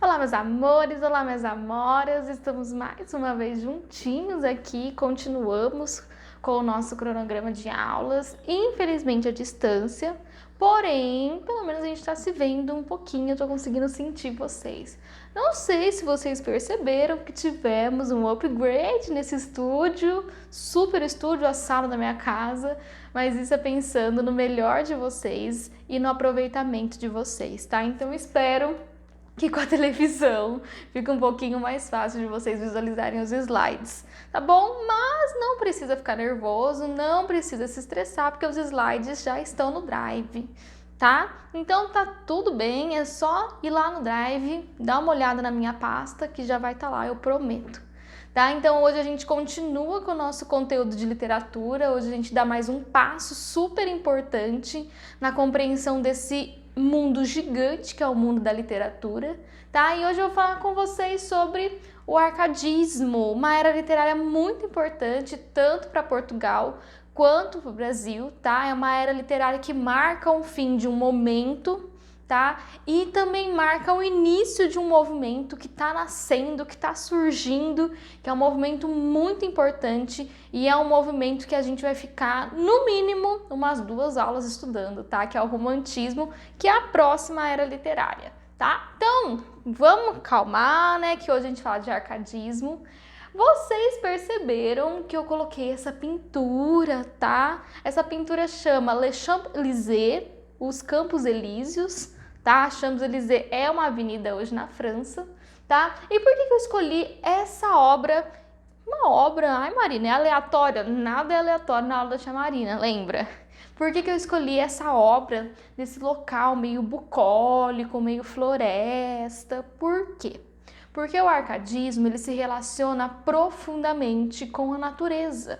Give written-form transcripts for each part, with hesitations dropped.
Olá, meus amores, olá, minhas amoras, estamos mais uma vez juntinhos aqui, continuamos com o nosso cronograma de aulas, infelizmente à distância, porém, pelo menos a gente está se vendo um pouquinho, eu tô conseguindo sentir vocês. Não sei se vocês perceberam que tivemos um upgrade nesse estúdio, super estúdio, a sala da minha casa, mas isso é pensando no melhor de vocês e no aproveitamento de vocês, tá? Então espero que com a televisão fica um pouquinho mais fácil de vocês visualizarem os slides, tá bom? Mas não precisa ficar nervoso, não precisa se estressar, porque os slides já estão no Drive, tá? Então tá tudo bem, é só ir lá no Drive, dar uma olhada na minha pasta que já vai estar lá, eu prometo. Tá? Então hoje a gente continua com o nosso conteúdo de literatura, hoje a gente dá mais um passo super importante na compreensão desse mundo gigante que é o mundo da literatura, tá? E hoje eu vou falar com vocês sobre o arcadismo, uma era literária muito importante tanto para Portugal quanto para o Brasil, tá? É uma era literária que marca o fim de um momento, tá? E também marca o início de um movimento que está nascendo, que está surgindo, que é um movimento muito importante e é um movimento que a gente vai ficar, no mínimo, umas 2 aulas estudando, tá? Que é o romantismo, que é a próxima era literária, tá? Então, vamos calmar, né? Que hoje a gente fala de arcadismo. Vocês perceberam que eu coloquei essa pintura, tá? Essa pintura chama Les Champs-Élysées, os Campos Elíseos, tá? Champs-Élysées é uma avenida hoje na França, tá? E por que eu escolhi essa obra? Uma obra, ai Marina, é aleatória? Nada é aleatório na aula da tia Marina, lembra? Por que eu escolhi essa obra desse local meio bucólico, meio floresta? Por quê? Porque o arcadismo, ele se relaciona profundamente com a natureza,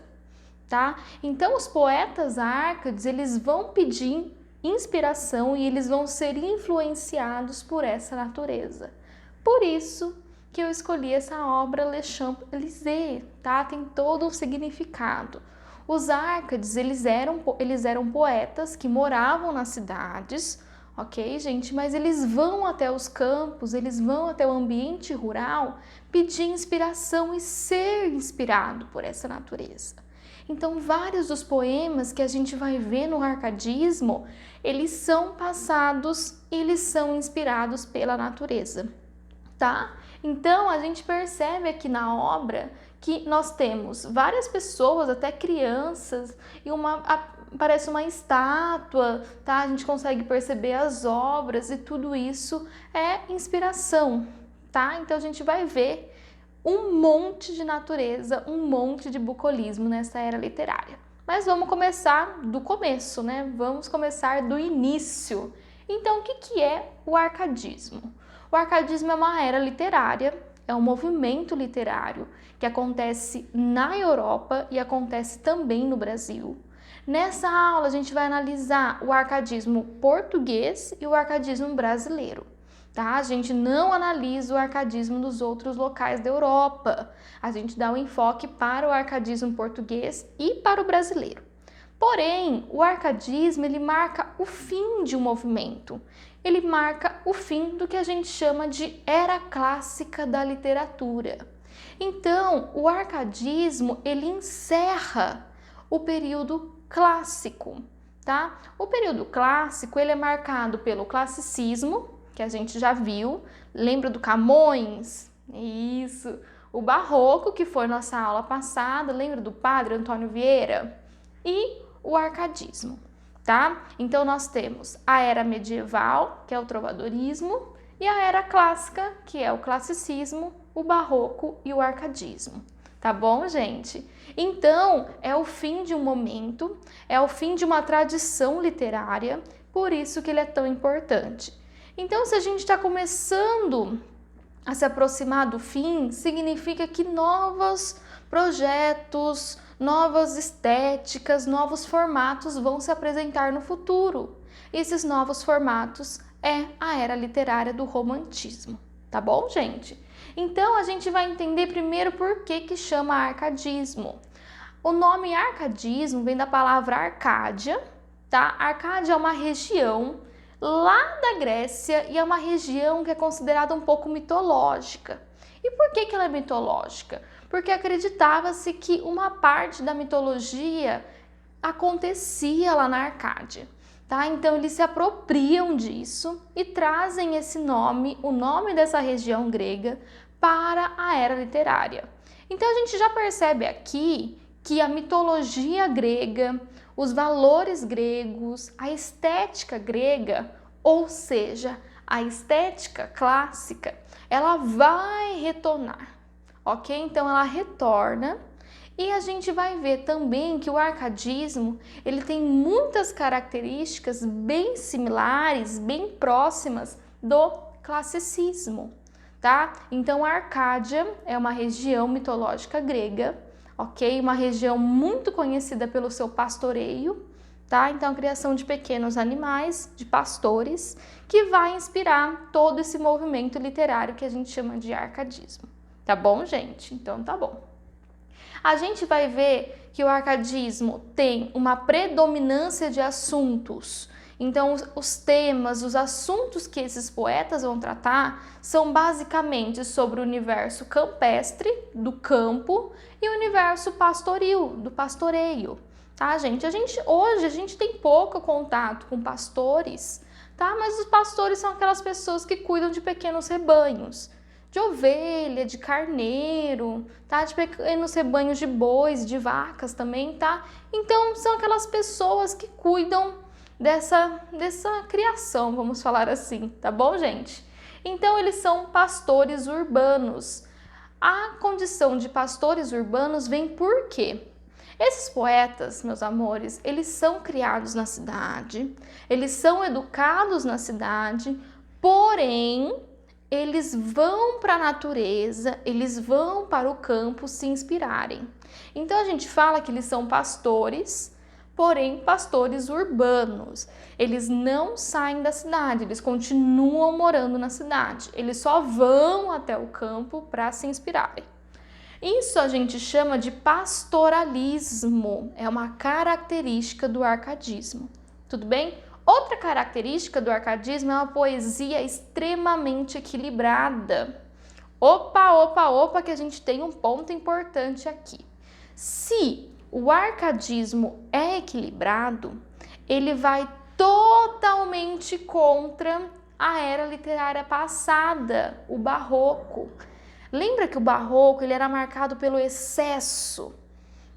tá? Então os poetas árcades, eles vão pedir inspiração e eles vão ser influenciados por essa natureza. Por isso que eu escolhi essa obra Les Champs-Élysées, tá? Tem todo um significado. Os árcades, eles eram poetas que moravam nas cidades, ok, gente? Mas eles vão até os campos, eles vão até o ambiente rural pedir inspiração e ser inspirado por essa natureza. Então, vários dos poemas que a gente vai ver no arcadismo, eles são passados, eles são inspirados pela natureza, tá? Então, a gente percebe aqui na obra que nós temos várias pessoas, até crianças, e parece uma estátua, tá? A gente consegue perceber as obras e tudo isso é inspiração, tá? Então, a gente vai ver um monte de natureza, um monte de bucolismo nessa era literária. Mas vamos começar do começo, né? Vamos começar do início. Então, o que é o arcadismo? O arcadismo é uma era literária, é um movimento literário que acontece na Europa e acontece também no Brasil. Nessa aula, a gente vai analisar o arcadismo português e o arcadismo brasileiro. Tá? A gente não analisa o arcadismo dos outros locais da Europa. A gente dá um enfoque para o arcadismo português e para o brasileiro. Porém, o arcadismo, ele marca o fim de um movimento. Ele marca o fim do que a gente chama de era clássica da literatura. Então, o arcadismo, ele encerra o período clássico, tá? O período clássico, ele é marcado pelo classicismo, que a gente já viu, lembra do Camões? Isso, o Barroco, que foi nossa aula passada, lembra do Padre Antônio Vieira? E o arcadismo, tá? Então nós temos a era medieval, que é o trovadorismo, e a era clássica, que é o classicismo, o Barroco e o arcadismo. Tá bom, gente? Então, é o fim de um momento, é o fim de uma tradição literária, por isso que ele é tão importante. Então, se a gente está começando a se aproximar do fim, significa que novos projetos, novas estéticas, novos formatos vão se apresentar no futuro. Esses novos formatos é a era literária do romantismo, tá bom, gente? Então, a gente vai entender primeiro por que chama arcadismo. O nome arcadismo vem da palavra Arcádia, tá? Arcádia é uma região lá da Grécia e é uma região que é considerada um pouco mitológica. E por que ela é mitológica? Porque acreditava-se que uma parte da mitologia acontecia lá na Arcádia, tá? Então eles se apropriam disso e trazem esse nome, o nome dessa região grega, para a era literária. Então a gente já percebe aqui que a mitologia grega, os valores gregos, a estética grega, ou seja, a estética clássica, ela vai retornar, ok? Então ela retorna e a gente vai ver também que o arcadismo, ele tem muitas características bem similares, bem próximas do classicismo, tá? Então a Arcádia é uma região mitológica grega, ok? Uma região muito conhecida pelo seu pastoreio, tá? Então a criação de pequenos animais, de pastores, que vai inspirar todo esse movimento literário que a gente chama de arcadismo. Tá bom, gente? Então tá bom. A gente vai ver que o arcadismo tem uma predominância de assuntos. Então, os temas, os assuntos que esses poetas vão tratar são basicamente sobre o universo campestre, do campo, e o universo pastoril, do pastoreio. Tá, gente? Hoje a gente tem pouco contato com pastores, tá? Mas os pastores são aquelas pessoas que cuidam de pequenos rebanhos, de ovelha, de carneiro, tá? De pequenos rebanhos de bois, de vacas também, tá? Então, são aquelas pessoas que cuidam dessa criação, vamos falar assim, tá bom, gente? Então, eles são pastores urbanos. A condição de pastores urbanos vem por quê? Esses poetas, meus amores, eles são criados na cidade, eles são educados na cidade, porém, eles vão para a natureza, eles vão para o campo se inspirarem. Então a gente fala que eles são pastores, porém pastores urbanos. Eles não saem da cidade, eles continuam morando na cidade. Eles só vão até o campo para se inspirarem. Isso a gente chama de pastoralismo, é uma característica do arcadismo. Tudo bem? Outra característica do arcadismo é uma poesia extremamente equilibrada. Opa, que a gente tem um ponto importante aqui. Se o arcadismo é equilibrado, ele vai totalmente contra a era literária passada, o barroco. Lembra que o barroco ele era marcado pelo excesso,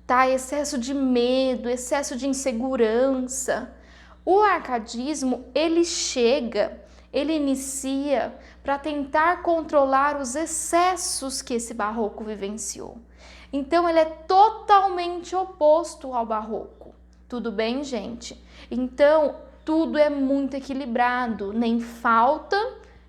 tá? Excesso de medo, excesso de insegurança. O arcadismo, ele inicia para tentar controlar os excessos que esse barroco vivenciou. Então, ele é totalmente oposto ao barroco. Tudo bem, gente? Então, tudo é muito equilibrado, nem falta,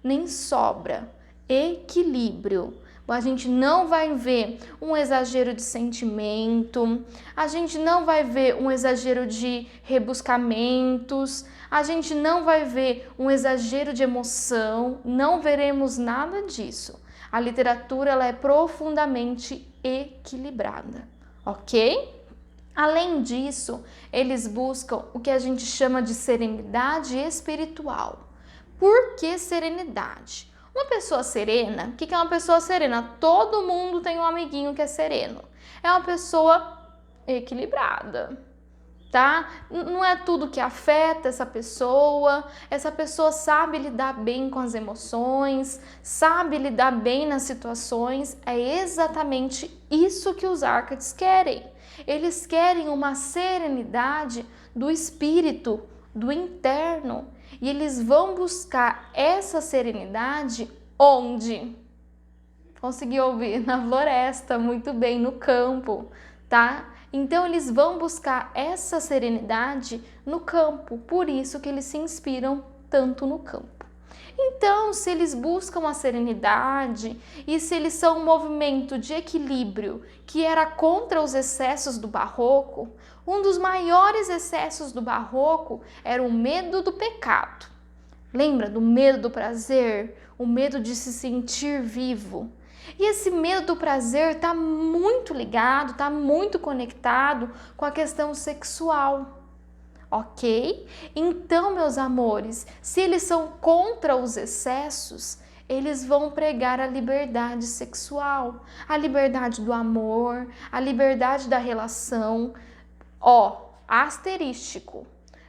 nem sobra. Equilíbrio. A gente não vai ver um exagero de sentimento, a gente não vai ver um exagero de rebuscamentos, a gente não vai ver um exagero de emoção, não veremos nada disso. A literatura ela é profundamente equilibrada, ok? Além disso, eles buscam o que a gente chama de serenidade espiritual. Por que serenidade? Uma pessoa serena, o que é uma pessoa serena? Todo mundo tem um amiguinho que é sereno. É uma pessoa equilibrada, tá? Não é tudo que afeta essa pessoa sabe lidar bem com as emoções, sabe lidar bem nas situações. É exatamente isso que os arcades querem. Eles querem uma serenidade do espírito, do interno. E eles vão buscar essa serenidade onde? Consegui ouvir? Na floresta, muito bem, no campo, tá? Então eles vão buscar essa serenidade no campo, por isso que eles se inspiram tanto no campo. Então, se eles buscam a serenidade e se eles são um movimento de equilíbrio que era contra os excessos do barroco, um dos maiores excessos do barroco era o medo do pecado. Lembra do medo do prazer? O medo de se sentir vivo. E esse medo do prazer está muito ligado, está muito conectado com a questão sexual. ok? Então, meus amores, se eles são contra os excessos, eles vão pregar a liberdade sexual, a liberdade do amor, a liberdade da relação. Ó, asterístico,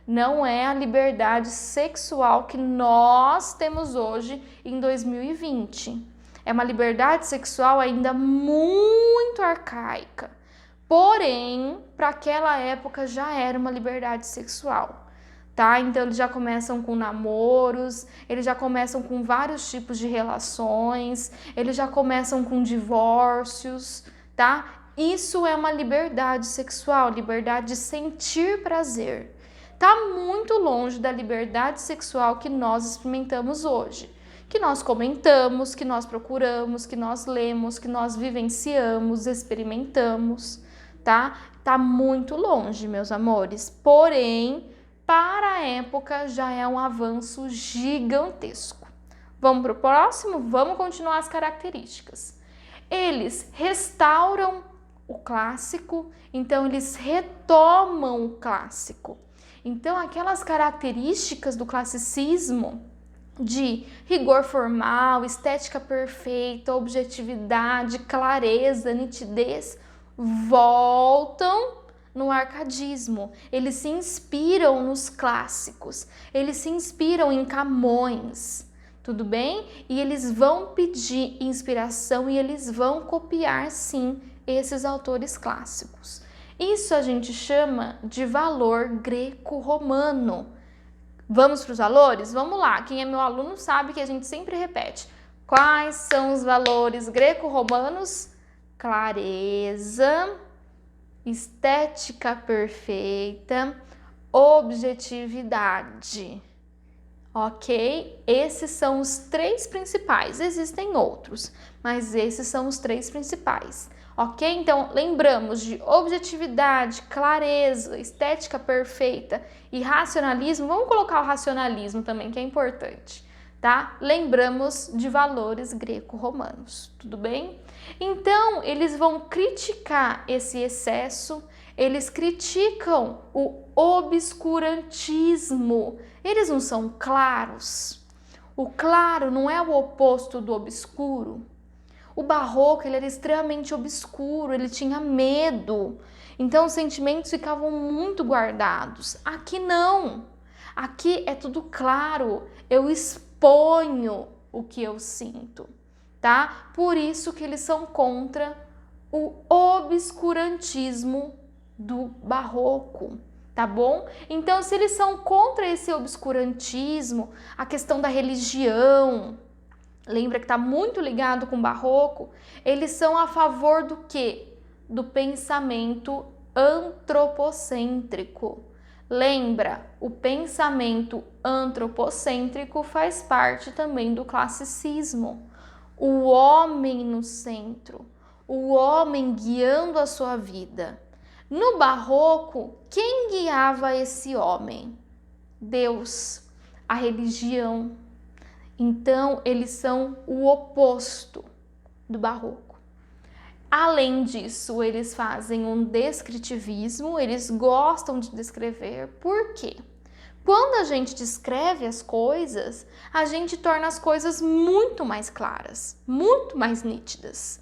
não é a liberdade sexual que nós temos hoje em 2020. É uma liberdade sexual ainda muito arcaica. Porém, para aquela época já era uma liberdade sexual, tá? Então eles já começam com namoros, eles já começam com vários tipos de relações, eles já começam com divórcios, tá? Isso é uma liberdade sexual, liberdade de sentir prazer. Tá muito longe da liberdade sexual que nós experimentamos hoje, que nós comentamos, que nós procuramos, que nós lemos, que nós vivenciamos, experimentamos, tá? Tá muito longe, meus amores. Porém, para a época já é um avanço gigantesco. Vamos para o próximo? Vamos continuar as características. Eles restauram o clássico, então eles retomam o clássico. Então, aquelas características do classicismo de rigor formal, estética perfeita, objetividade, clareza, nitidez, voltam no arcadismo. Eles se inspiram nos clássicos, eles se inspiram em Camões, tudo bem? E eles vão pedir inspiração e eles vão copiar, sim, esses autores clássicos. Isso a gente chama de valor greco-romano. Vamos para os valores? Vamos lá. Quem é meu aluno sabe que a gente sempre repete. Quais são os valores greco-romanos? Clareza, estética perfeita, objetividade. Ok? Esses são os três principais. Existem outros, mas esses são os três principais. Ok? Então, lembramos de objetividade, clareza, estética perfeita e racionalismo. Vamos colocar o racionalismo também, que é importante, tá? Lembramos de valores greco-romanos, tudo bem? Então, eles vão criticar esse excesso, eles criticam o obscurantismo. Eles não são claros. O claro não é o oposto do obscuro. O barroco, ele era extremamente obscuro, ele tinha medo. Então os sentimentos ficavam muito guardados. Aqui não. Aqui é tudo claro. Eu exponho o que eu sinto, tá? Por isso que eles são contra o obscurantismo do barroco, tá bom? Então, se eles são contra esse obscurantismo, a questão da religião, lembra que está muito ligado com o barroco, eles são a favor do quê? Do pensamento antropocêntrico. Lembra, o pensamento antropocêntrico faz parte também do classicismo. O homem no centro, o homem guiando a sua vida. No barroco, quem guiava esse homem? Deus, a religião. Então, eles são o oposto do barroco. Além disso, eles fazem um descritivismo, eles gostam de descrever. Por quê? Quando a gente descreve as coisas, a gente torna as coisas muito mais claras, muito mais nítidas.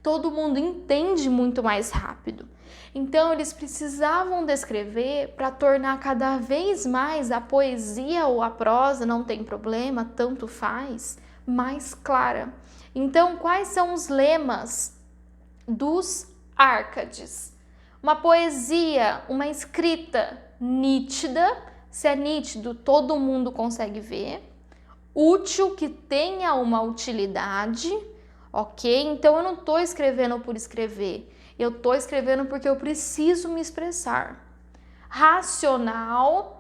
Todo mundo entende muito mais rápido. Então, eles precisavam descrever para tornar cada vez mais a poesia ou a prosa, não tem problema, tanto faz, mais clara. Então, quais são os lemas dos Árcades? Uma poesia, uma escrita nítida, se é nítido, todo mundo consegue ver. Útil, que tenha uma utilidade, ok? Então, eu não estou escrevendo por escrever. Eu estou escrevendo porque eu preciso me expressar. Racional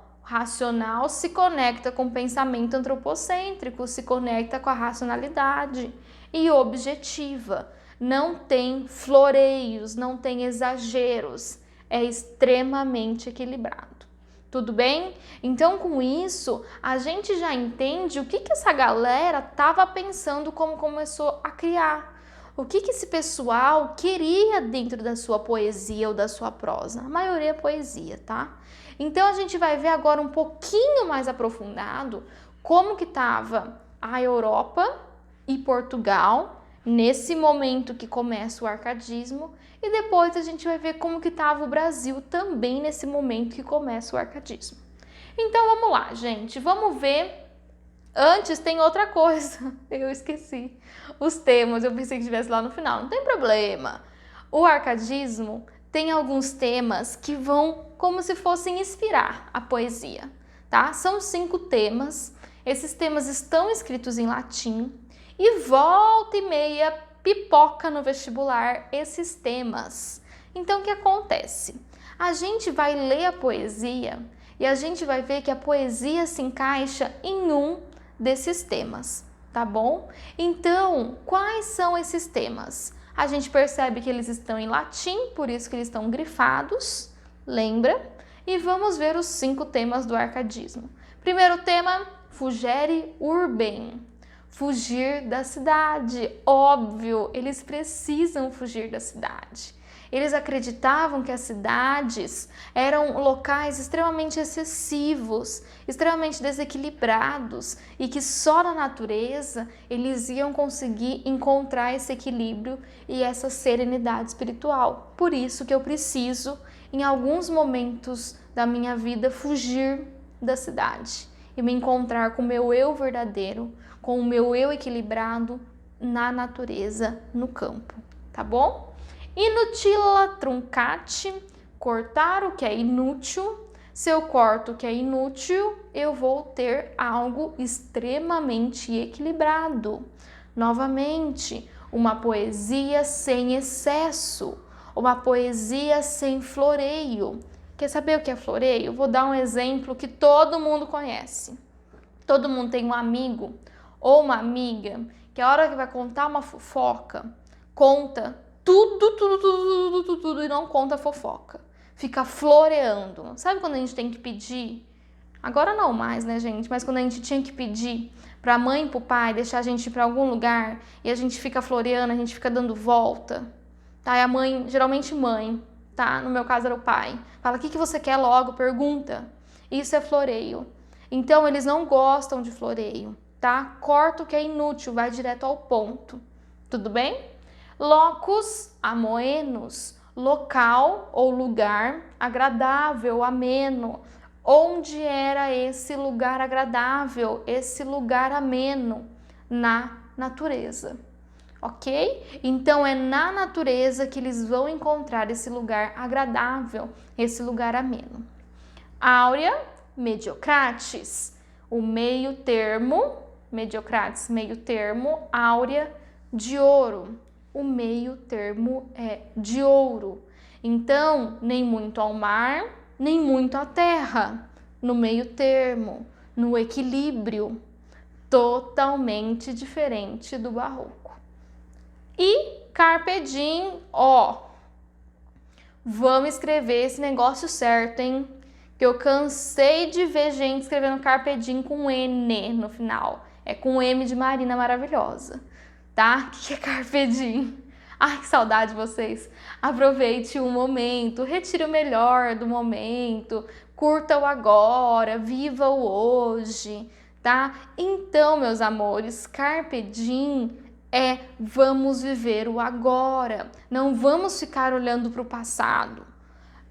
se conecta com o pensamento antropocêntrico, se conecta com a racionalidade. E objetiva, não tem floreios, não tem exageros, é extremamente equilibrado. Tudo bem? Então, com isso, a gente já entende o que essa galera estava pensando como começou a criar. O que esse pessoal queria dentro da sua poesia ou da sua prosa? A maioria é poesia, tá? Então a gente vai ver agora um pouquinho mais aprofundado como que estava a Europa e Portugal nesse momento que começa o arcadismo, e depois a gente vai ver como que estava o Brasil também nesse momento que começa o arcadismo. Então vamos lá, gente, vamos ver. Antes tem outra coisa, eu esqueci os temas, eu pensei que estivesse lá no final, não tem problema. O arcadismo tem alguns temas que vão como se fossem inspirar a poesia, tá? São 5 temas, esses temas estão escritos em latim e volta e meia pipoca no vestibular esses temas. Então o que acontece? A gente vai ler a poesia e a gente vai ver que a poesia se encaixa em um desses temas, tá bom? Então, quais são esses temas? A gente percebe que eles estão em latim, por isso que eles estão grifados, lembra? E vamos ver os 5 temas do arcadismo. Primeiro tema, fugere urbem, fugir da cidade. Óbvio, eles precisam fugir da cidade. Eles acreditavam que as cidades eram locais extremamente excessivos, extremamente desequilibrados e que só na natureza eles iam conseguir encontrar esse equilíbrio e essa serenidade espiritual. Por isso que eu preciso, em alguns momentos da minha vida, fugir da cidade e me encontrar com o meu eu verdadeiro, com o meu eu equilibrado na natureza, no campo, tá bom? Inutila truncate, cortar o que é inútil. Se eu corto o que é inútil, eu vou ter algo extremamente equilibrado. Novamente, uma poesia sem excesso, uma poesia sem floreio. Quer saber o que é floreio? Vou dar um exemplo que todo mundo conhece. Todo mundo tem um amigo ou uma amiga que a hora que vai contar uma fofoca, conta tudo e não conta fofoca. Fica floreando. Sabe quando a gente tem que pedir? Agora não mais, né, gente? Mas quando a gente tinha que pedir pra mãe e pro pai deixar a gente ir pra algum lugar e a gente fica floreando, a gente fica dando volta. Tá? E a mãe, geralmente mãe, tá? No meu caso era o pai. Fala, o que você quer logo? Pergunta. Isso é floreio. Então, eles não gostam de floreio, tá? Corta o que é inútil, vai direto ao ponto. Tudo bem? Locus amoenos, local ou lugar agradável, ameno. Onde era esse lugar agradável, esse lugar ameno? Na natureza, ok? Então é na natureza que eles vão encontrar esse lugar agradável, esse lugar ameno. Áurea, mediocrates, o meio termo, mediocrates, meio termo, áurea, de ouro. O meio termo é de ouro. Então, nem muito ao mar, nem muito à terra. No meio termo, no equilíbrio, totalmente diferente do barroco. E carpe diem, vamos escrever esse negócio certo, hein? Que eu cansei de ver gente escrevendo carpe diem com N no final. É com M de Marina Maravilhosa. Tá? O que é carpe diem? Ai, que saudade de vocês. Aproveite o momento, retire o melhor do momento, curta o agora, viva o hoje, tá? Então, meus amores, carpe diem é vamos viver o agora. Não vamos ficar olhando para o passado.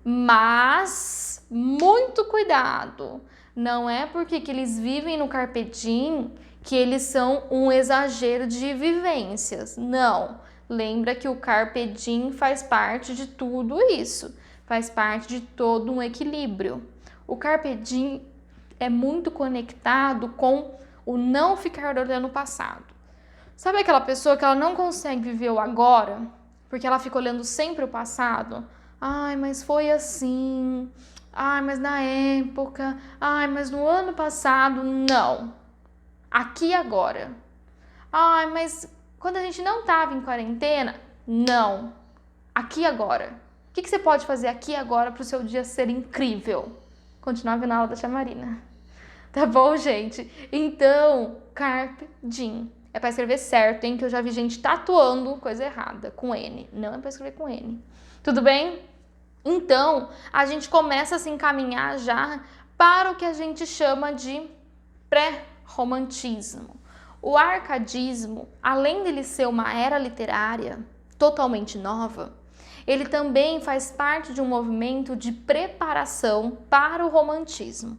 Mas, muito cuidado. Não é porque que eles vivem no carpe diem que eles são um exagero de vivências. Não. Lembra que o carpe diem faz parte de tudo isso. Faz parte de todo um equilíbrio. O carpe diem é muito conectado com o não ficar olhando o passado. Sabe aquela pessoa que ela não consegue viver o agora? Porque ela fica olhando sempre o passado? Ai, mas foi assim. Ai, mas na época. Ai, mas no ano passado. Não. Aqui e agora. Ai, mas quando a gente não estava em quarentena, não. Aqui e agora. O que você pode fazer aqui e agora para o seu dia ser incrível? Continuar vendo a aula da tia Marina. Tá bom, gente? Então, carpe diem. É para escrever certo, hein? Que eu já vi gente tatuando coisa errada com N. Não é para escrever com N. Tudo bem? Então, a gente começa a se encaminhar já para o que a gente chama de pré-romantismo. O arcadismo, além dele ser uma era literária totalmente nova, ele também faz parte de um movimento de preparação para o romantismo.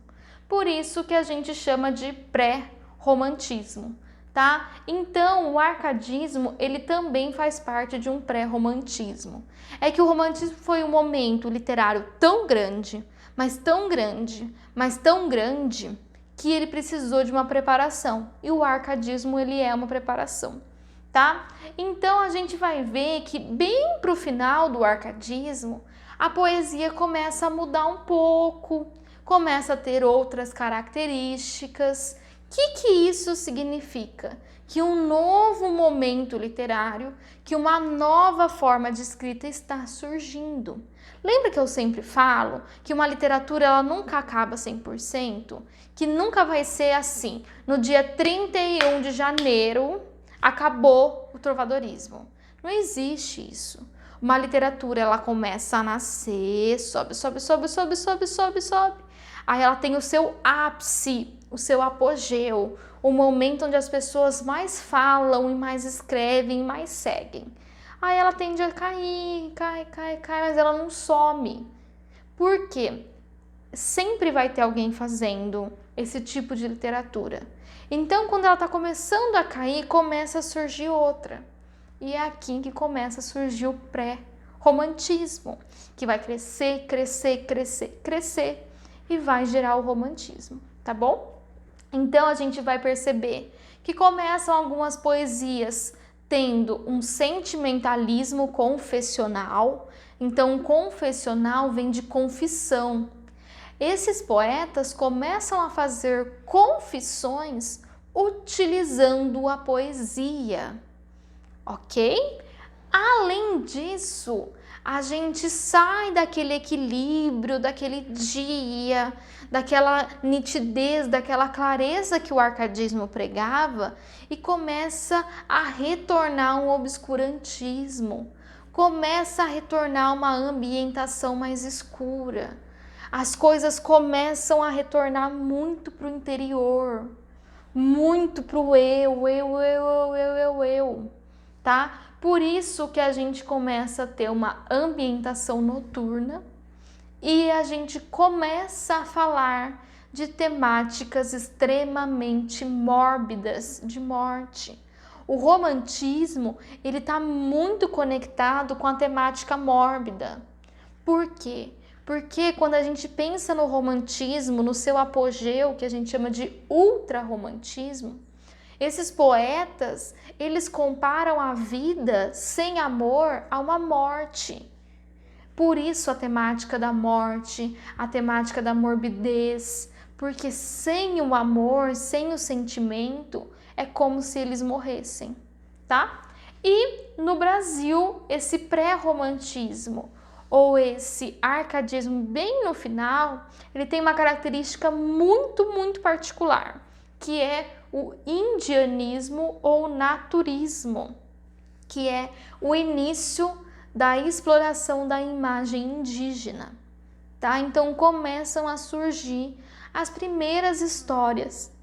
Por isso que a gente chama de pré-romantismo, tá? Então, o arcadismo, ele também faz parte de um pré-romantismo. É que o romantismo foi um momento literário tão grande, mas tão grande, mas tão grande, que ele precisou de uma preparação. E o arcadismo, ele é uma preparação, tá? Então, a gente vai ver que bem pro final do arcadismo, a poesia começa a mudar um pouco, começa a ter outras características. O que isso significa? Que um novo momento literário, que uma nova forma de escrita está surgindo. Lembra que eu sempre falo que uma literatura ela nunca acaba 100%? Que nunca vai ser assim, no dia 31 de janeiro, acabou o trovadorismo. Não existe isso. Uma literatura, ela começa a nascer, sobe, sobe, sobe, sobe, sobe, sobe, sobe. Aí ela tem o seu ápice, o seu apogeu, o momento onde as pessoas mais falam e mais escrevem e mais seguem. Aí ela tende a cair, cai, mas ela não some. Por quê? Sempre vai ter alguém fazendo esse tipo de literatura. Então, quando ela está começando a cair, começa a surgir outra. E é aqui que começa a surgir o pré-romantismo, que vai crescer, crescer, crescer, crescer e vai gerar o romantismo, tá bom? Então, a gente vai perceber que começam algumas poesias tendo um sentimentalismo confessional. Então, confessional vem de confissão. Esses poetas começam a fazer confissões utilizando a poesia, ok? Além disso, a gente sai daquele equilíbrio, daquele dia, daquela nitidez, daquela clareza que o arcadismo pregava e começa a retornar um obscurantismo, começa a retornar uma ambientação mais escura. As coisas começam a retornar muito para o interior, muito para o eu, tá? Por isso que a gente começa a ter uma ambientação noturna e a gente começa a falar de temáticas extremamente mórbidas de morte. O romantismo, ele está muito conectado com a temática mórbida. Por quê? Porque quando a gente pensa no romantismo, no seu apogeu, que a gente chama de ultrarromantismo, esses poetas, eles comparam a vida sem amor a uma morte. Por isso a temática da morte, a temática da morbidez, porque sem o amor, sem o sentimento, é como se eles morressem, tá? E no Brasil, esse pré-romantismo, ou esse arcadismo bem no final, ele tem uma característica muito, muito particular, que é o indianismo ou naturismo, que é o início da exploração da imagem indígena, tá? Então começam a surgir as primeiras histórias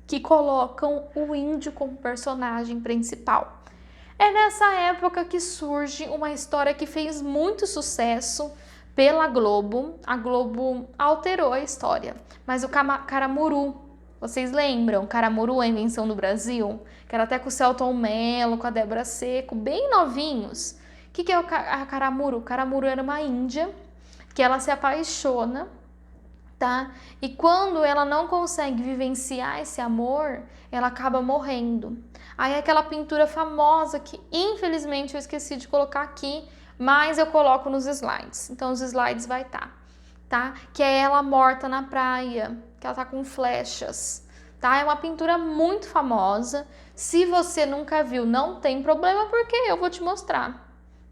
que colocam o índio como personagem principal. É nessa época que surge uma história que fez muito sucesso pela Globo. A Globo alterou a história, mas o Caramuru, vocês lembram? Caramuru, a invenção do Brasil? Que era até com o Selton Mello, com a Débora Seco, bem novinhos. O que é o Caramuru? O Caramuru era uma índia que ela se apaixona, tá? E quando ela não consegue vivenciar esse amor, ela acaba morrendo. Aí aquela pintura famosa que infelizmente eu esqueci de colocar aqui, mas eu coloco nos slides. Então os slides vai estar, tá? Que é ela morta na praia, que ela tá com flechas, tá? É uma pintura muito famosa. Se você nunca viu, não tem problema, porque eu vou te mostrar,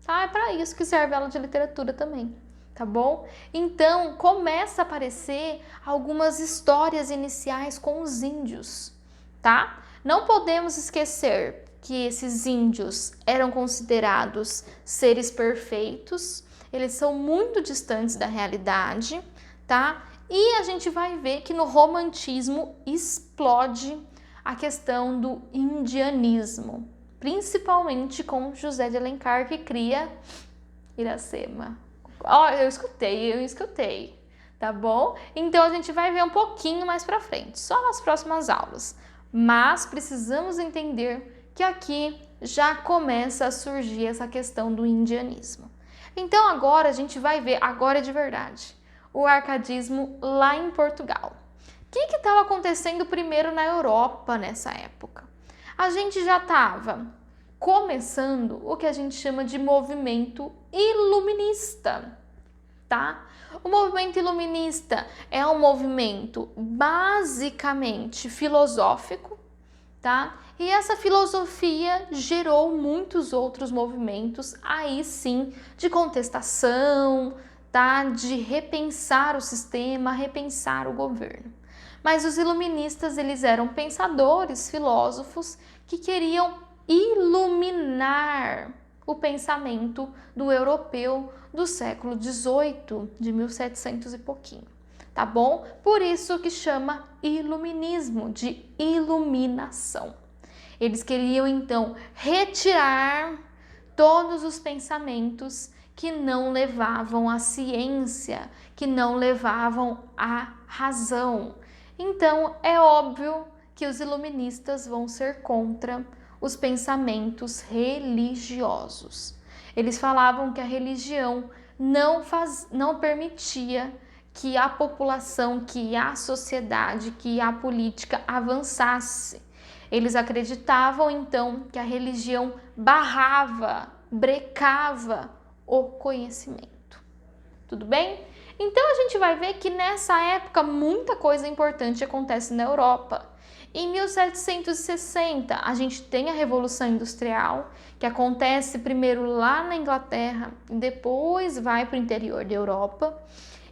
tá? É para isso que serve a aula de literatura também, tá bom? Então, começa a aparecer algumas histórias iniciais com os índios, tá? Não podemos esquecer que esses índios eram considerados seres perfeitos, eles são muito distantes da realidade, tá? E a gente vai ver que no romantismo explode a questão do indianismo, principalmente com José de Alencar, que cria Iracema. Ó, eu escutei, tá bom? Então a gente vai ver um pouquinho mais pra frente, só nas próximas aulas. Mas precisamos entender que aqui já começa a surgir essa questão do indianismo. Então agora a gente vai ver, agora de verdade, o arcadismo lá em Portugal. O que estava acontecendo primeiro na Europa nessa época? A gente já estava começando o que a gente chama de movimento iluminista, tá? O movimento iluminista é um movimento basicamente filosófico, tá? E essa filosofia gerou muitos outros movimentos, aí sim, de contestação, tá? De repensar o sistema, repensar o governo. Mas os iluministas, eles eram pensadores, filósofos, que queriam iluminar o pensamento do europeu do século XVIII, de 1700 e pouquinho, tá bom? Por isso que chama iluminismo, de iluminação. Eles queriam então retirar todos os pensamentos que não levavam à ciência, que não levavam à razão. Então é óbvio que os iluministas vão ser contra os pensamentos religiosos. Eles falavam que a religião não permitia que a população, que a sociedade, que a política avançasse. Eles acreditavam então que a religião barrava, brecava o conhecimento. Tudo bem? Então a gente vai ver que nessa época muita coisa importante acontece na Europa. Em 1760, a gente tem a Revolução Industrial, que acontece primeiro lá na Inglaterra e depois vai para o interior da Europa.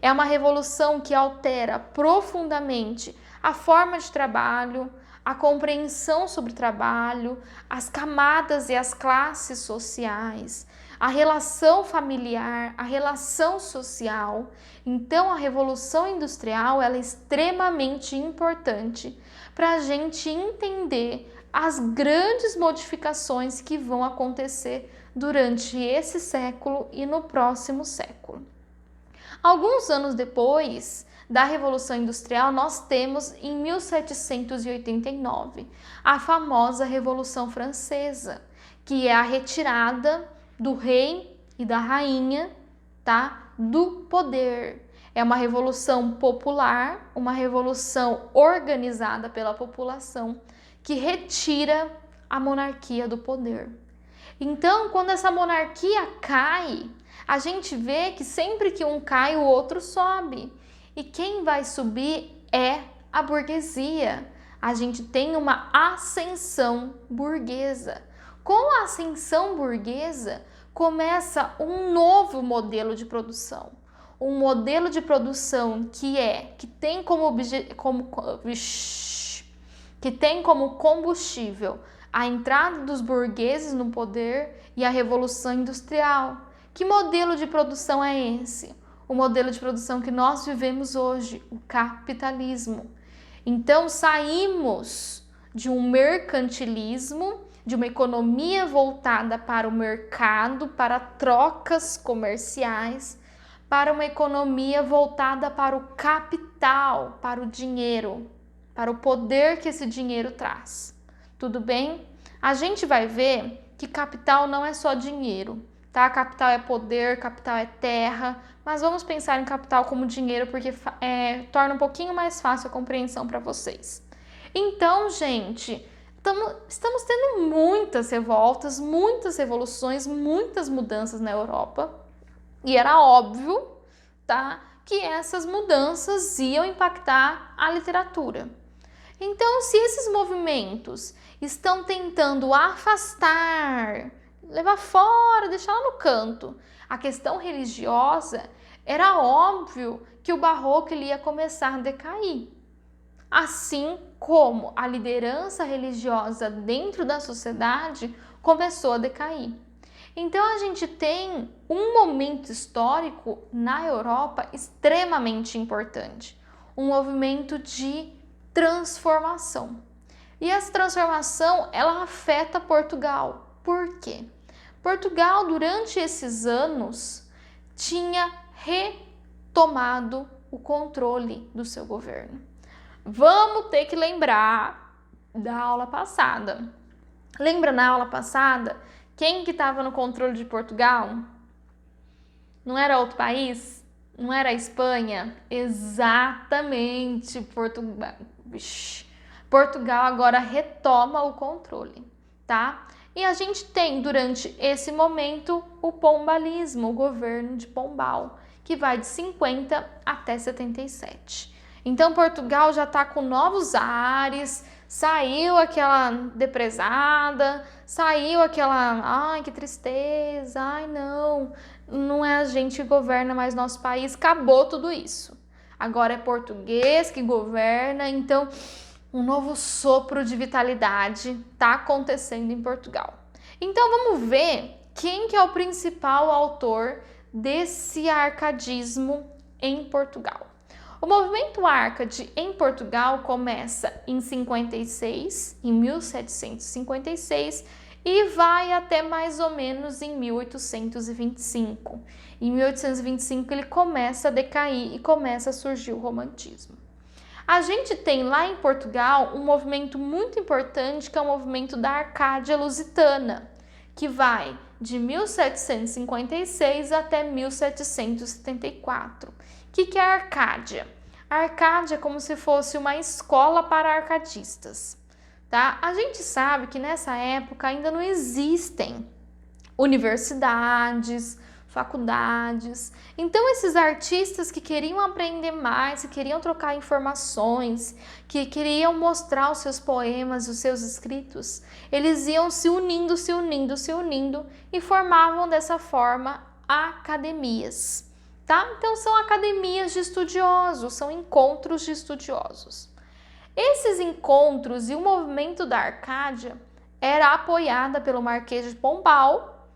É uma revolução que altera profundamente a forma de trabalho, a compreensão sobre trabalho, as camadas e as classes sociais, a relação familiar, a relação social. Então, a Revolução Industrial ela é extremamente importante para a gente entender as grandes modificações que vão acontecer durante esse século e no próximo século. Alguns anos depois da Revolução Industrial, nós temos em 1789 a famosa Revolução Francesa, que é a retirada do rei e da rainha, tá, do poder. É uma revolução popular, uma revolução organizada pela população que retira a monarquia do poder. Então, quando essa monarquia cai, a gente vê que sempre que um cai, o outro sobe. E quem vai subir é a burguesia. A gente tem uma ascensão burguesa. Com a ascensão burguesa, começa um novo modelo de produção. Um modelo de produção que tem como combustível a entrada dos burgueses no poder e a Revolução Industrial. Que modelo de produção é esse? O modelo de produção que nós vivemos hoje, o capitalismo. Então, saímos de um mercantilismo, de uma economia voltada para o mercado, para trocas comerciais, para uma economia voltada para o capital, para o dinheiro, para o poder que esse dinheiro traz. Tudo bem? A gente vai ver que capital não é só dinheiro, tá? Capital é poder, capital é terra, mas vamos pensar em capital como dinheiro porque torna um pouquinho mais fácil a compreensão para vocês. Então, gente, estamos tendo muitas revoltas, muitas revoluções, muitas mudanças na Europa e era óbvio, tá, que essas mudanças iam impactar a literatura. Então, se esses movimentos estão tentando afastar, levar fora, deixar lá no canto a questão religiosa, era óbvio que o barroco ele ia começar a decair. Assim como a liderança religiosa dentro da sociedade começou a decair. Então a gente tem um momento histórico na Europa extremamente importante, um movimento de transformação. E essa transformação, ela afeta Portugal. Por quê? Portugal, durante esses anos, tinha retomado o controle do seu governo. Vamos ter que lembrar da aula passada. Lembra na aula passada quem que estava no controle de Portugal? Não era outro país? Não era a Espanha? Exatamente, Portugal. Portugal agora retoma o controle, tá? E a gente tem, durante esse momento, o pombalismo, o governo de Pombal, que vai de 50 até 77. Então, Portugal já está com novos ares, saiu aquela depresada, saiu aquela, ai, que tristeza, ai, não é a gente que governa mais nosso país, acabou tudo isso. Agora é português que governa, então um novo sopro de vitalidade está acontecendo em Portugal. Então vamos ver quem que é o principal autor desse arcadismo em Portugal. O movimento Arcade em Portugal começa em 56, em 1756, e vai até mais ou menos em 1825. Em 1825 ele começa a decair e começa a surgir o romantismo. A gente tem lá em Portugal um movimento muito importante, que é o movimento da Arcádia Lusitana, que vai de 1756 até 1774. O que é a Arcádia? A Arcádia é como se fosse uma escola para arcadistas, tá? A gente sabe que nessa época ainda não existem universidades, faculdades. Então esses artistas que queriam aprender mais, que queriam trocar informações, que queriam mostrar os seus poemas, os seus escritos, eles iam se unindo e formavam dessa forma academias, tá? Então são academias de estudiosos, são encontros de estudiosos. Esses encontros e o movimento da Arcádia era apoiada pelo Marquês de Pombal,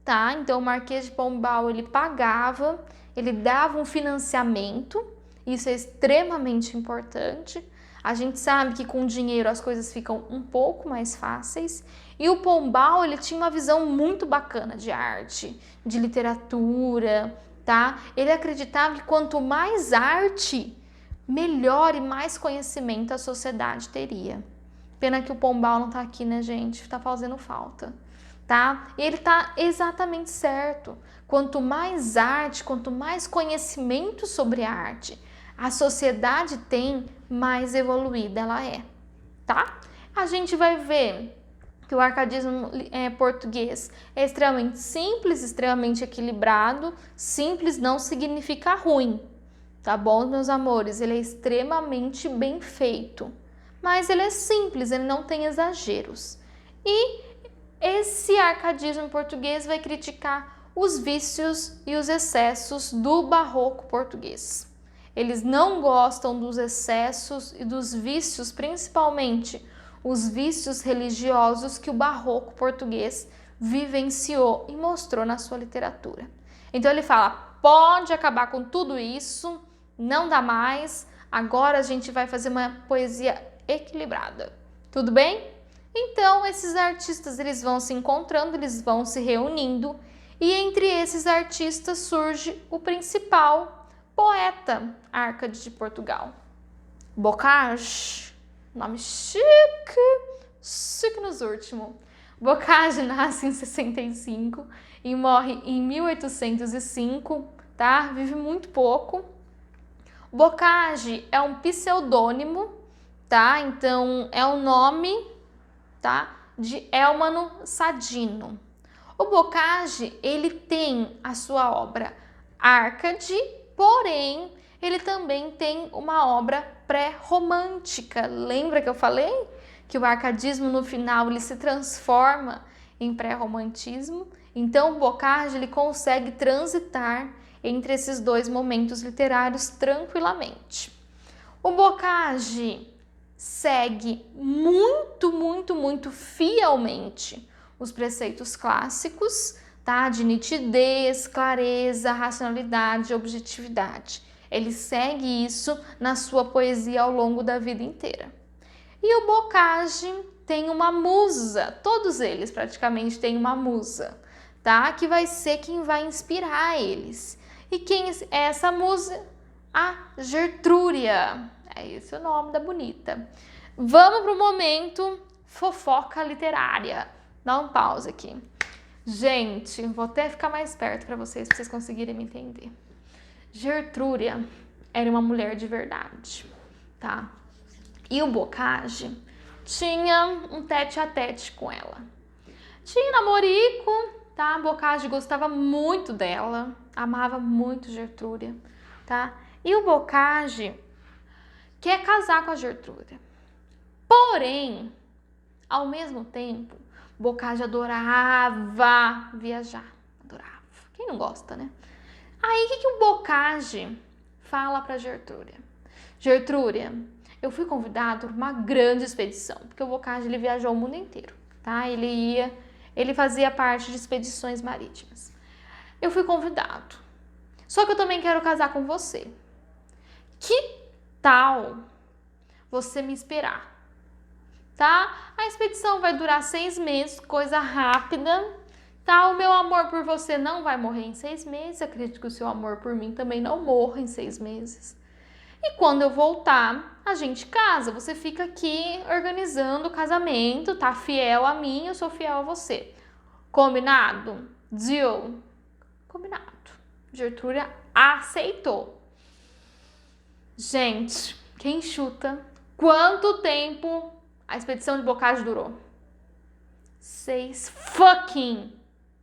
tá? Então o Marquês de Pombal ele pagava, ele dava um financiamento, isso é extremamente importante. A gente sabe que com dinheiro as coisas ficam um pouco mais fáceis. E o Pombal ele tinha uma visão muito bacana de arte, de literatura, tá? Ele acreditava que quanto mais arte, melhor e mais conhecimento a sociedade teria. Pena que o Pombal não tá aqui, né, gente? Tá fazendo falta. Tá? Ele está exatamente certo. Quanto mais arte, quanto mais conhecimento sobre a arte a sociedade tem, mais evoluída ela é, tá? A gente vai ver que o arcadismo português é extremamente simples, extremamente equilibrado. Simples não significa ruim, tá bom, meus amores? Ele é extremamente bem feito, mas ele é simples, ele não tem exageros. E esse arcadismo português vai criticar os vícios e os excessos do barroco português. Eles não gostam dos excessos e dos vícios, principalmente os vícios religiosos que o barroco português vivenciou e mostrou na sua literatura. Então ele fala, pode acabar com tudo isso, não dá mais, agora a gente vai fazer uma poesia equilibrada. Tudo bem? Então, esses artistas eles vão se encontrando, eles vão se reunindo, e entre esses artistas surge o principal poeta Arcade de Portugal. Bocage, nome chique nos últimos. Bocage nasce em 65 e morre em 1805, tá? Vive muito pouco. Bocage é um pseudônimo, tá? Então, é o nome, tá, de Elmano Sadino. O Bocage, ele tem a sua obra Arcade, porém, ele também tem uma obra pré-romântica. Lembra que eu falei que o arcadismo no final ele se transforma em pré-romantismo? Então, o Bocage ele consegue transitar entre esses dois momentos literários tranquilamente. O Bocage segue muito, muito, muito fielmente os preceitos clássicos, tá? De nitidez, clareza, racionalidade, objetividade. Ele segue isso na sua poesia ao longo da vida inteira. E o Bocage tem uma musa, todos eles praticamente têm uma musa, tá? Que vai ser quem vai inspirar eles. E quem é essa musa? A Gertrúria. É esse o nome da bonita. Vamos para o momento fofoca literária. Dá um pause aqui. Gente, vou até ficar mais perto para vocês conseguirem me entender. Gertrúria era uma mulher de verdade, tá? E o Bocage tinha um tete-a-tete com ela. Tinha namorico, tá? Bocage gostava muito dela, amava muito Gertrúria, tá? E o Bocage quer casar com a Gertrúria. Porém, ao mesmo tempo, Bocage adorava viajar. Adorava. Quem não gosta, né? Aí, o que o Bocage fala pra Gertrúria? Gertrúria, eu fui convidado por uma grande expedição, porque o Bocage ele viajou o mundo inteiro, tá? Ele fazia parte de expedições marítimas. Eu fui convidado. Só que eu também quero casar com você. Que tal você me esperar? Tá? A expedição vai durar 6 meses, coisa rápida, tá? O meu amor por você não vai morrer em 6 meses, acredito que o seu amor por mim também não morra em 6 meses. E quando eu voltar, a gente casa, você fica aqui organizando o casamento, tá fiel a mim, eu sou fiel a você. Combinado? Deal? Combinado. Gertrude aceitou. Gente, quem chuta quanto tempo a expedição de Bocage durou? 6 fucking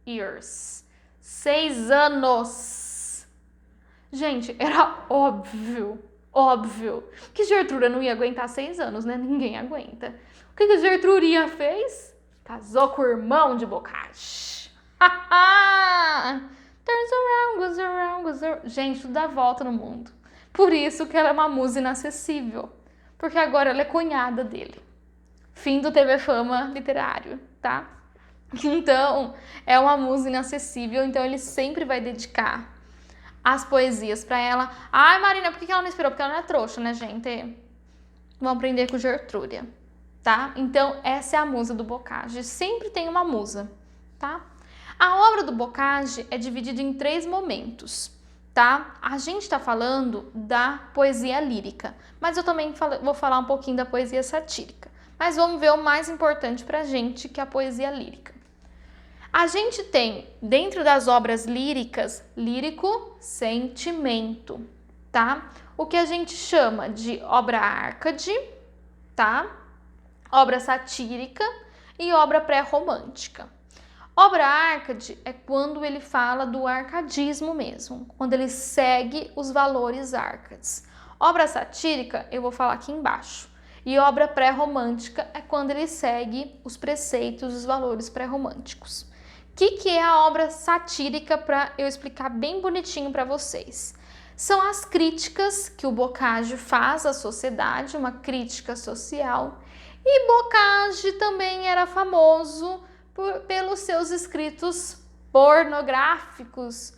years. 6 anos. Gente, era óbvio que Gertrude não ia aguentar 6 anos, né? Ninguém aguenta. O que Gertrude fez? Casou com o irmão de Bocage. Turns around, goes around, goes around. Gente, tudo dá volta no mundo. Por isso que ela é uma musa inacessível. Porque agora ela é cunhada dele. Fim do TV Fama literário, tá? Então, é uma musa inacessível, então ele sempre vai dedicar as poesias pra ela. Ai, Marina, por que ela não esperou? Porque ela não é trouxa, né, gente? Vamos aprender com Gertrude, tá? Então, essa é a musa do Bocage. Sempre tem uma musa, tá? A obra do Bocage é dividida em 3 momentos, tá? A gente tá falando da poesia lírica, mas eu também vou falar um pouquinho da poesia satírica. Mas vamos ver o mais importante pra gente, que é a poesia lírica. A gente tem, dentro das obras líricas, lírico, sentimento, tá? O que a gente chama de obra árcade, tá? Obra satírica e obra pré-romântica. Obra árcade é quando ele fala do arcadismo mesmo, quando ele segue os valores árcades. Obra satírica, eu vou falar aqui embaixo. E obra pré-romântica é quando ele segue os preceitos, os valores pré-românticos. O que é a obra satírica, para eu explicar bem bonitinho para vocês? São as críticas que o Bocage faz à sociedade, uma crítica social. E Bocage também era famoso pelos seus escritos pornográficos.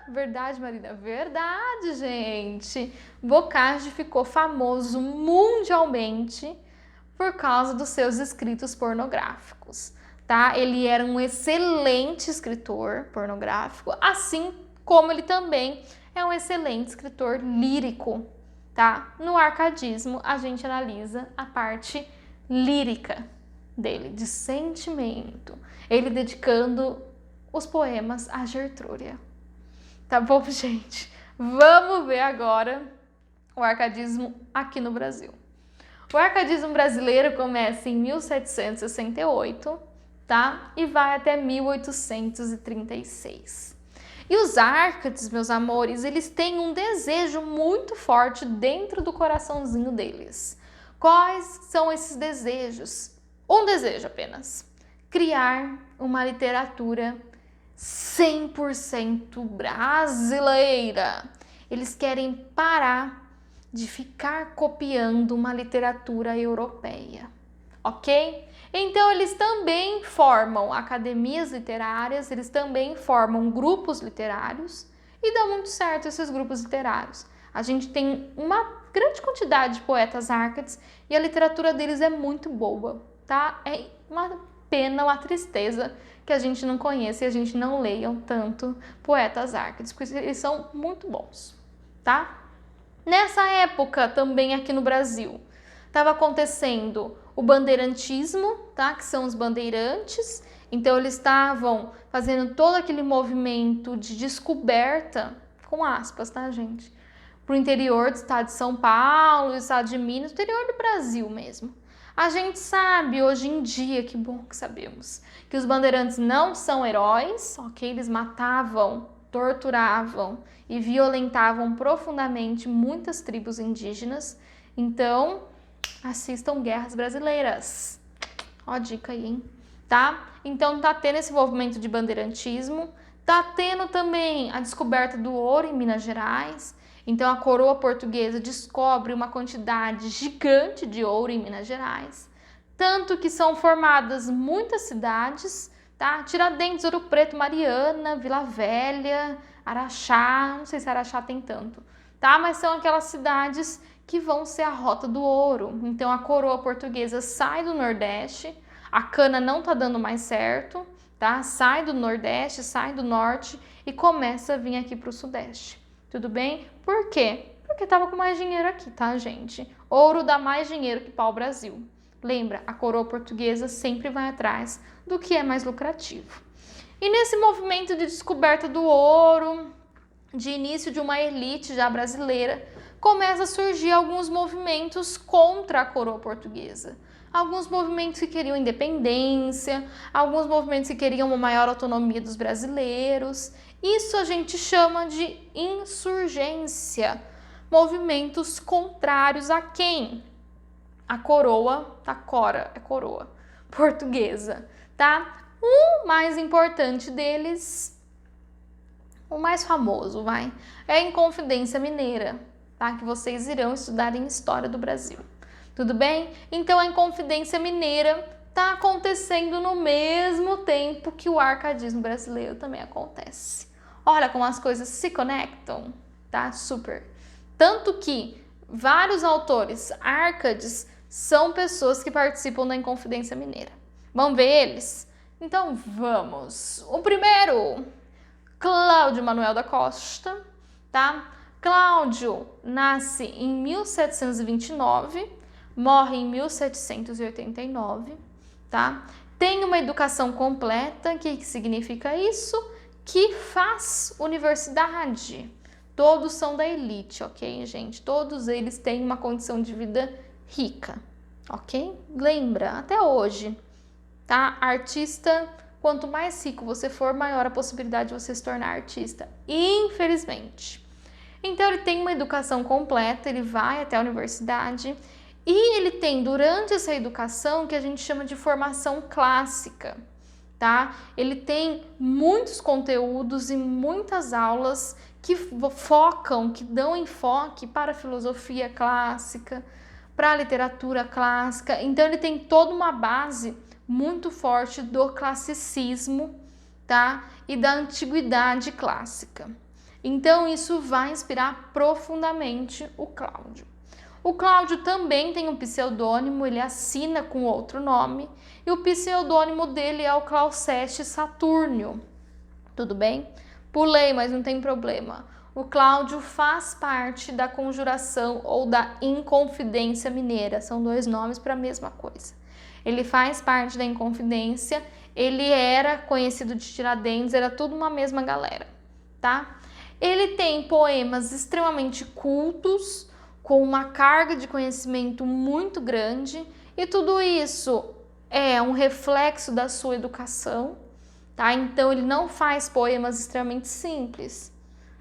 Verdade, Marina? Verdade, gente! Bocage ficou famoso mundialmente por causa dos seus escritos pornográficos, tá? Ele era um excelente escritor pornográfico, assim como ele também é um excelente escritor lírico, tá? No arcadismo, a gente analisa a parte lírica dele, de sentimento. Ele dedicando os poemas a Gertrude. Tá bom, gente? Vamos ver agora o arcadismo aqui no Brasil. O arcadismo brasileiro começa em 1768, tá? E vai até 1836. E os árcades, meus amores, eles têm um desejo muito forte dentro do coraçãozinho deles. Quais são esses desejos? Um desejo apenas: criar uma literatura 100% brasileira. Eles querem parar de ficar copiando uma literatura europeia, ok? Então, eles também formam academias literárias, eles também formam grupos literários e dá muito certo esses grupos literários. A gente tem uma grande quantidade de poetas árcades e a literatura deles é muito boa, tá? É uma pena, uma tristeza que a gente não conheça e a gente não leiam tanto poetas árcades, porque eles são muito bons, tá? Nessa época, também aqui no Brasil, estava acontecendo o bandeirantismo, tá? Que são os bandeirantes. Então, eles estavam fazendo todo aquele movimento de descoberta, com aspas, tá, gente? Para o interior do estado de São Paulo, estado de Minas, interior do Brasil mesmo. A gente sabe hoje em dia, que bom que sabemos, que os bandeirantes não são heróis, ok? Eles matavam, torturavam e violentavam profundamente muitas tribos indígenas. Então, assistam Guerras Brasileiras. Ó a dica aí, hein? Tá? Então, tá tendo esse movimento de bandeirantismo, tá tendo também a descoberta do ouro em Minas Gerais. Então, a coroa portuguesa descobre uma quantidade gigante de ouro em Minas Gerais. Tanto que são formadas muitas cidades, tá? Tiradentes, Ouro Preto, Mariana, Vila Velha, Araxá, não sei se Araxá tem tanto, tá? Mas são aquelas cidades que vão ser a rota do ouro. Então, a coroa portuguesa sai do Nordeste, a cana não tá dando mais certo, tá? Sai do Nordeste, sai do Norte e começa a vir aqui para o Sudeste. Tudo bem? Por quê? Porque tava com mais dinheiro aqui, tá, gente? Ouro dá mais dinheiro que pau-brasil. Lembra, a coroa portuguesa sempre vai atrás do que é mais lucrativo. E nesse movimento de descoberta do ouro, de início de uma elite já brasileira, começa a surgir alguns movimentos contra a coroa portuguesa. Alguns movimentos que queriam independência, alguns movimentos que queriam uma maior autonomia dos brasileiros. Isso a gente chama de insurgência. Movimentos contrários a quem? A coroa, tá? É coroa portuguesa, tá? O mais importante deles, o mais famoso, é a Inconfidência Mineira, tá? Que vocês irão estudar em História do Brasil. Tudo bem? Então, a Inconfidência Mineira está acontecendo no mesmo tempo que o arcadismo brasileiro também acontece. Olha como as coisas se conectam, tá? Super. Tanto que vários autores árcades são pessoas que participam da Inconfidência Mineira. Vamos ver eles? Então, vamos. O primeiro, Cláudio Manuel da Costa, tá? Cláudio nasce em 1729, morre em 1789, tá? Tem uma educação completa. O que significa isso? Que faz universidade. Todos são da elite, ok, gente? Todos eles têm uma condição de vida rica, ok? Lembra, até hoje, tá? Artista, quanto mais rico você for, maior a possibilidade de você se tornar artista, infelizmente. Então, ele tem uma educação completa, ele vai até a universidade e ele tem, durante essa educação, que a gente chama de formação clássica, tá? Ele tem muitos conteúdos e muitas aulas que focam, que dão enfoque para a filosofia clássica, para a literatura clássica. Então, ele tem toda uma base muito forte do classicismo, tá? E da antiguidade clássica. Então, isso vai inspirar profundamente o Cláudio. O Cláudio também tem um pseudônimo, ele assina com outro nome, e o pseudônimo dele é o Clauceste Saturnio. Tudo bem? Pulei, mas não tem problema. O Cláudio faz parte da Conjuração ou da Inconfidência Mineira, são dois nomes para a mesma coisa. Ele faz parte da Inconfidência, ele era conhecido de Tiradentes, era tudo uma mesma galera, tá? Ele tem poemas extremamente cultos, com uma carga de conhecimento muito grande, e tudo isso é um reflexo da sua educação, tá? Então, ele não faz poemas extremamente simples,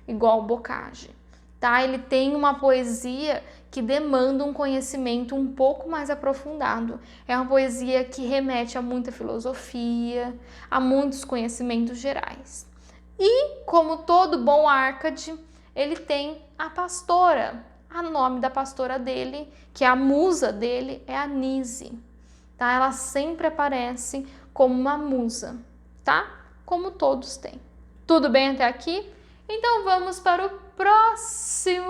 igual o Bocage, tá? Ele tem uma poesia que demanda um conhecimento um pouco mais aprofundado. É uma poesia que remete a muita filosofia, a muitos conhecimentos gerais. E, como todo bom árcade, ele tem a pastora, o nome da pastora dele, que é a musa dele, é a Nise, tá? Ela sempre aparece como uma musa, tá? Como todos têm. Tudo bem até aqui? Então vamos para o próximo.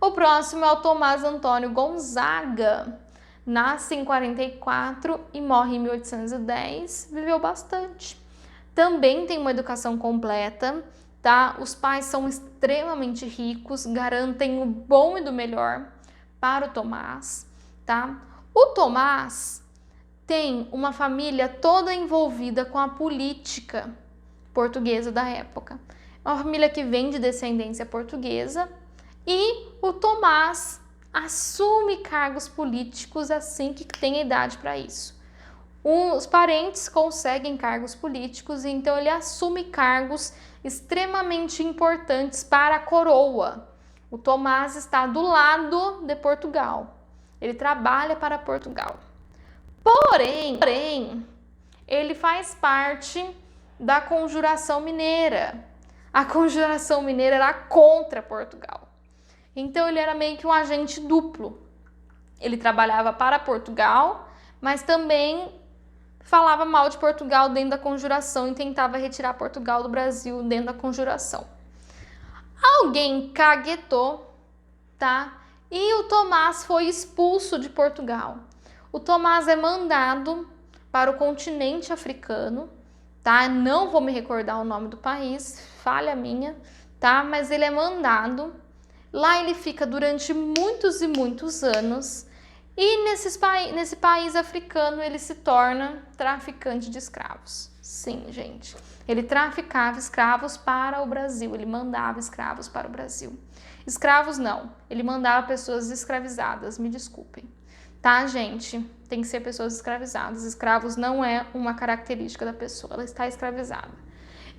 O próximo é o Tomás Antônio Gonzaga. Nasce em 44 e morre em 1810. Viveu bastante. Também tem uma educação completa, tá? Os pais são extremamente ricos, garantem o bom e do melhor para o Tomás, tá? O Tomás tem uma família toda envolvida com a política portuguesa da época. É uma família que vem de descendência portuguesa e o Tomás assume cargos políticos assim que tem idade para isso. Os parentes conseguem cargos políticos e então ele assume cargos extremamente importantes para a coroa. O Tomás está do lado de Portugal. Ele trabalha para Portugal. Porém, ele faz parte da Conjuração Mineira. A Conjuração Mineira era contra Portugal. Então ele era meio que um agente duplo. Ele trabalhava para Portugal, mas também falava mal de Portugal dentro da Conjuração e tentava retirar Portugal do Brasil dentro da Conjuração. Alguém caguetou, tá? E o Tomás foi expulso de Portugal. O Tomás é mandado para o continente africano, tá? Não vou me recordar o nome do país, falha minha, tá? Mas ele é mandado. Lá ele fica durante muitos e muitos anos. E nesse país africano ele se torna traficante de escravos. Sim, gente. Ele traficava escravos para o Brasil. Ele mandava escravos para o Brasil. Escravos não. Ele mandava pessoas escravizadas. Me desculpem. Tá, gente? Tem que ser pessoas escravizadas. Escravos não é uma característica da pessoa. Ela está escravizada.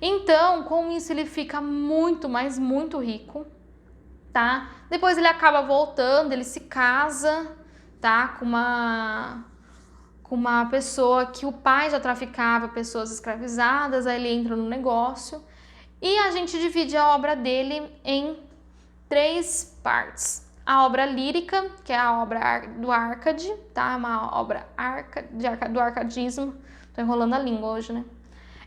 Então, com isso ele fica muito, mas muito rico. Tá? Depois ele acaba voltando. Ele se casa, tá? Com uma pessoa que o pai já traficava pessoas escravizadas, aí ele entra no negócio. E a gente divide a obra dele em 3 partes. A obra lírica, que é a obra do Árcade, tá? Uma obra do arcadismo. Tô enrolando a língua hoje, né?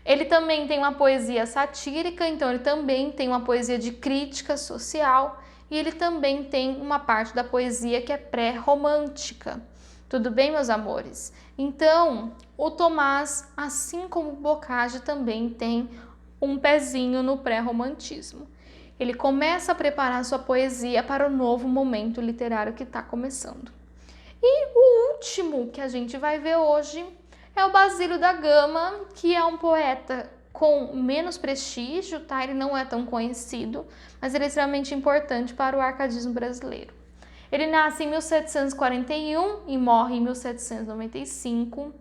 Ele também tem uma poesia satírica, então ele também tem uma poesia de crítica social. E ele também tem uma parte da poesia que é pré-romântica. Tudo bem, meus amores? Então, o Tomás, assim como o Bocage, também tem um pezinho no pré-romantismo. Ele começa a preparar sua poesia para o novo momento literário que está começando. E o último que a gente vai ver hoje é o Basílio da Gama, que é um poeta com menos prestígio, tá? Ele não é tão conhecido, mas ele é extremamente importante para o arcadismo brasileiro. Ele nasce em 1741 e morre em 1795.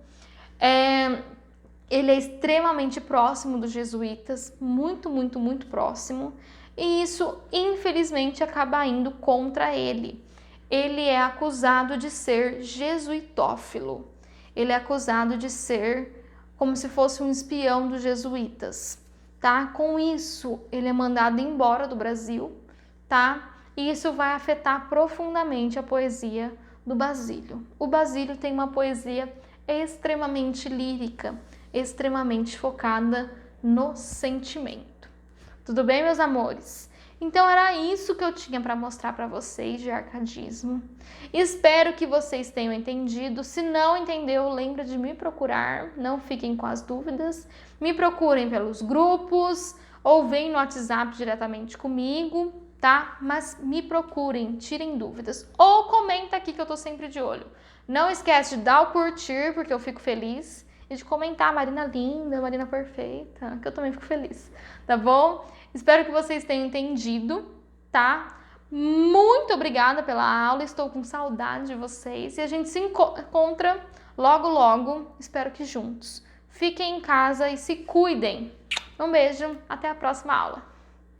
Ele é extremamente próximo dos jesuítas, muito, muito, muito próximo, e isso, infelizmente, acaba indo contra ele. Ele é acusado de ser jesuitófilo. Ele é acusado de ser como se fosse um espião dos jesuítas, tá? Com isso, ele é mandado embora do Brasil, tá? E isso vai afetar profundamente a poesia do Basílio. O Basílio tem uma poesia extremamente lírica, extremamente focada no sentimento. Tudo bem, meus amores? Então era isso que eu tinha para mostrar para vocês de arcadismo. Espero que vocês tenham entendido. Se não entendeu, lembre de me procurar. Não fiquem com as dúvidas. Me procurem pelos grupos ou vem no WhatsApp diretamente comigo, tá? Mas me procurem, tirem dúvidas. Ou comenta aqui que eu tô sempre de olho. Não esquece de dar o curtir, porque eu fico feliz. E de comentar, Marina linda, Marina perfeita, que eu também fico feliz, tá bom? Espero que vocês tenham entendido, tá? Muito obrigada pela aula, estou com saudade de vocês e a gente se encontra logo, logo, espero que juntos. Fiquem em casa e se cuidem. Um beijo, até a próxima aula.